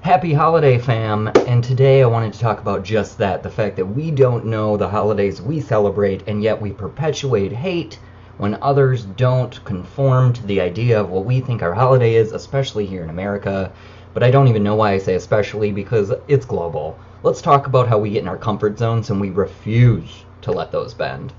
Happy holiday, fam, and today I wanted to talk about just that, the fact that we don't know the holidays we celebrate, and yet we perpetuate hate when others don't conform to the idea of what we think our holiday is, especially here in America. But I don't even know why I say especially, because it's global. Let's talk about how we get in our comfort zones and we refuse to let those bend.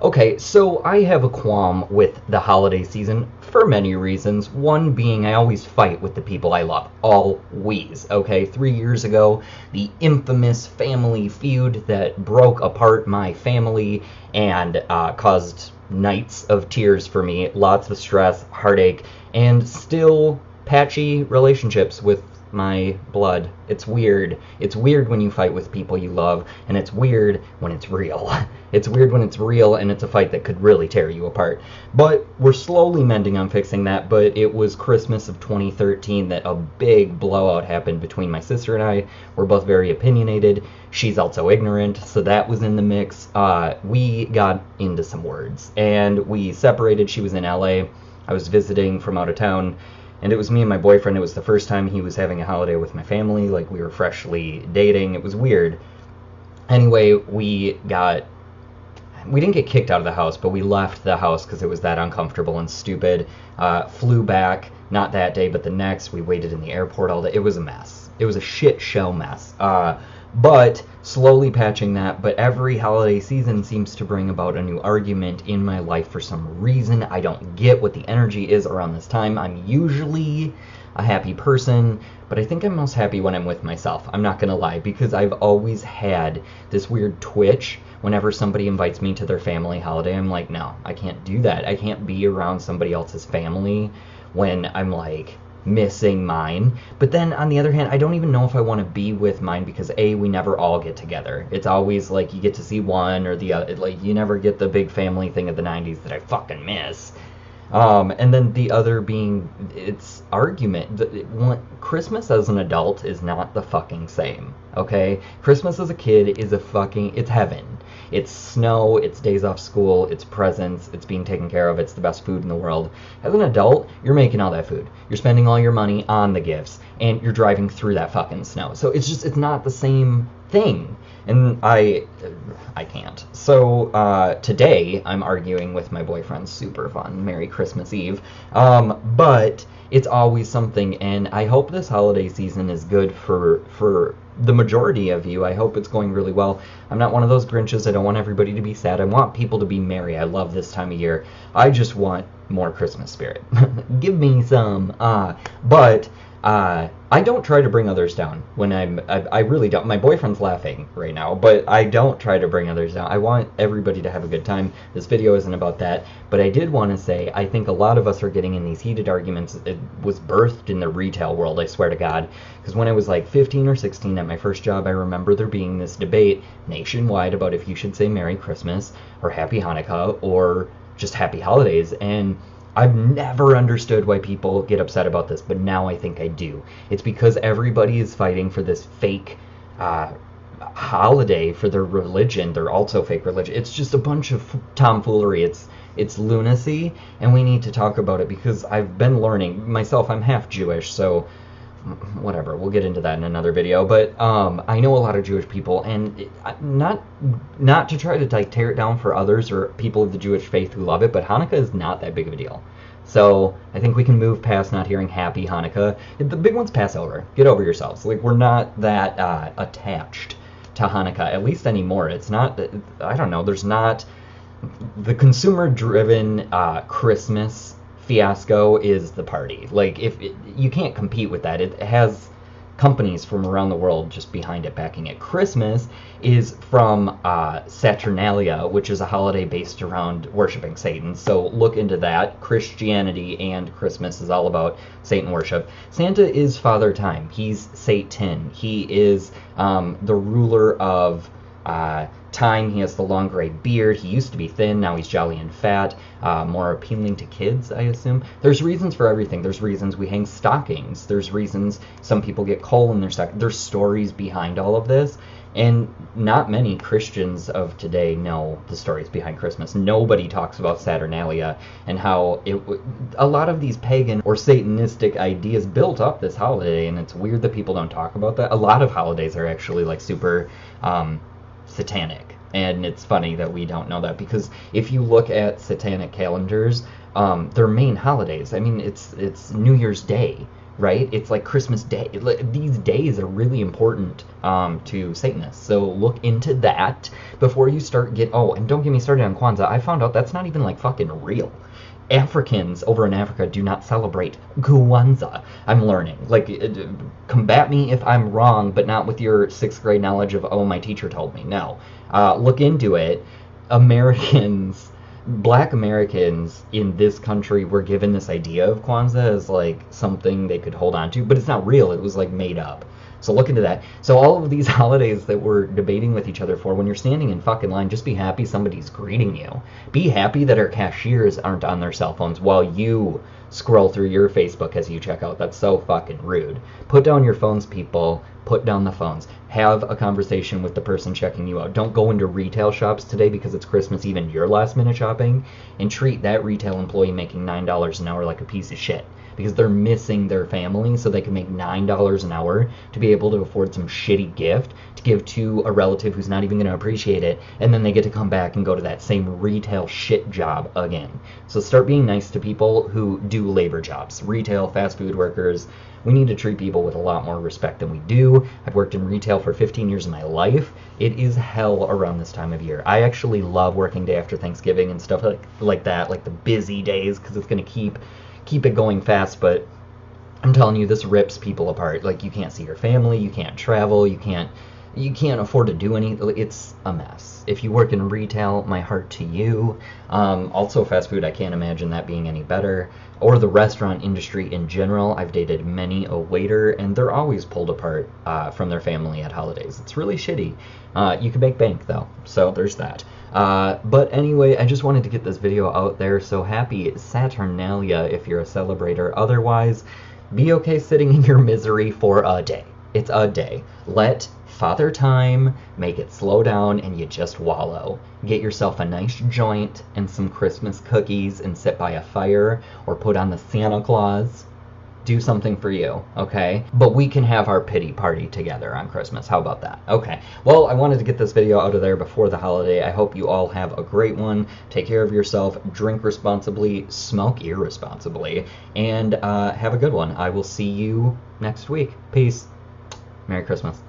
Okay, so I have a qualm with the holiday season for many reasons. One being I always fight with the people I love. Always. Okay, 3 years ago, the infamous family feud that broke apart my family and caused nights of tears for me, lots of stress, heartache, and still patchy relationships with my blood. It's weird. It's weird when you fight with people you love, and it's weird when it's real. It's weird when it's real and it's a fight that could really tear you apart. But we're slowly mending on fixing that, but it was Christmas of 2013 that a big blowout happened between my sister and I. We're both very opinionated. She's also ignorant, so that was in the mix. We got into some words, and we separated. She was in LA. I was visiting from out of town. And it was me and my boyfriend. It was the first time he was having a holiday with my family. Like, we were freshly dating. It was weird. Anyway, we didn't get kicked out of the house, but we left the house because it was that uncomfortable and stupid. Flew back, not that day, but the next. We waited in the airport all day. It was a mess. It was a shit show mess. But slowly patching that. But every holiday season seems to bring about a new argument in my life for some reason. I don't get what the energy is around this time. I'm usually a happy person, but I think I'm most happy when I'm with myself. I'm not gonna lie, because I've always had this weird twitch whenever somebody invites me to their family holiday. I'm like, no, I can't do that. I can't be around somebody else's family when I'm like missing mine. But then on the other hand, I don't even know if I want to be with mine, because we never all get together. It's always like you get to see one or the other. Like, you never get the big family thing of the 90s that I fucking miss. And then the other being, it's argument. Christmas as an adult is not the fucking same, okay? Christmas as a kid is it's heaven. It's snow, it's days off school, it's presents, it's being taken care of, it's the best food in the world. As an adult, you're making all that food. You're spending all your money on the gifts, and you're driving through that fucking snow. So it's not the same thing. And I can't. So today I'm arguing with my boyfriend. Super fun. Merry Christmas Eve. But it's always something, and I hope this holiday season is good for the majority of you. I hope it's going really well. I'm not one of those Grinches. I don't want everybody to be sad. I want people to be merry. I love this time of year. I just want more Christmas spirit. Give me some. But I don't try to bring others down when I really don't. My boyfriend's laughing right now, but I don't try to bring others down. I want everybody to have a good time. This video isn't about that, but I did want to say I think a lot of us are getting in these heated arguments. It was birthed in the retail world, I swear to God, because when I was like 15 or 16 at my first job, I remember there being this debate nationwide about if you should say Merry Christmas or Happy Hanukkah or just Happy Holidays, and I've never understood why people get upset about this, but now I think I do. It's because everybody is fighting for this fake holiday for their religion. They're also fake religion. It's just a bunch of tomfoolery. It's lunacy, and we need to talk about it, because I've been learning myself. I'm half Jewish, so whatever, we'll get into that in another video. But I know a lot of Jewish people, and not to try to like tear it down for others or people of the Jewish faith who love it, but Hanukkah is not that big of a deal. So I think we can move past not hearing Happy Hanukkah. The big one's Passover. Get over yourselves. Like, we're not that attached to Hanukkah, at least anymore. It's not, I don't know, there's not the consumer-driven Christmas fiasco is the party. Like, you can't compete with that. It has companies from around the world just behind it, backing it. Christmas is from Saturnalia, which is a holiday based around worshiping Satan. So look into that. Christianity and Christmas is all about Satan worship. Santa is Father Time. He's Satan. He is the ruler of time. He has the long gray beard. He used to be thin, now he's jolly and fat, more appealing to kids, I assume. There's reasons for everything. There's reasons we hang stockings. There's reasons some people get coal in their stockings. There's stories behind all of this. And not many Christians of today know the stories behind Christmas. Nobody talks about Saturnalia and how a lot of these pagan or Satanistic ideas built up this holiday, and it's weird that people don't talk about that. A lot of holidays are actually like super satanic, and it's funny that we don't know that, because if you look at satanic calendars, their main holidays, I mean, it's New Year's Day, right? It's like Christmas Day. These days are really important to Satanists. So look into that before you start and don't get me started on Kwanzaa. I found out that's not even like fucking real. Africans over in Africa do not celebrate Kwanzaa. I'm learning. Like, combat me if I'm wrong, but not with your 6th grade knowledge of, oh, my teacher told me. No. Look into it. Black Americans in this country were given this idea of Kwanzaa as like something they could hold on to, but it's not real. It was like made up. So look into that. So all of these holidays that we're debating with each other for, when you're standing in fucking line, just be happy somebody's greeting you. Be happy that our cashiers aren't on their cell phones while you scroll through your Facebook as you check out. That's so fucking rude. Put down your phones, people. Put down the phones. Have a conversation with the person checking you out. Don't go into retail shops today because it's Christmas Eve and you're last minute shopping, and treat that retail employee making $9 an hour like a piece of shit, because they're missing their family so they can make $9 an hour to be able to afford some shitty gift to give to a relative who's not even going to appreciate it, and then they get to come back and go to that same retail shit job again. So start being nice to people who do labor jobs. Retail, fast food workers. We need to treat people with a lot more respect than we do. I've worked in retail for 15 years of my life. It is hell around this time of year. I actually love working day after Thanksgiving and stuff like that, like the busy days, because it's going to keep it going fast. But I'm telling you, this rips people apart. Like, you can't see your family, you can't travel, you can't afford to do anything. It's a mess. If you work in retail, my heart to you. Also fast food, I can't imagine that being any better. Or the restaurant industry in general. I've dated many a waiter, and they're always pulled apart from their family at holidays. It's really shitty. You can make bank, though, so there's that. But anyway, I just wanted to get this video out there, so happy Saturnalia if you're a celebrator. Otherwise, be okay sitting in your misery for a day. It's a day. Let Father Time make it slow down, and you just wallow. Get yourself a nice joint and some Christmas cookies and sit by a fire, or put on the Santa Claus. Do something for you, okay? But we can have our pity party together on Christmas. How about that? Okay. Well, I wanted to get this video out of there before the holiday. I hope you all have a great one. Take care of yourself. Drink responsibly. Smoke irresponsibly. And have a good one. I will see you next week. Peace. Merry Christmas.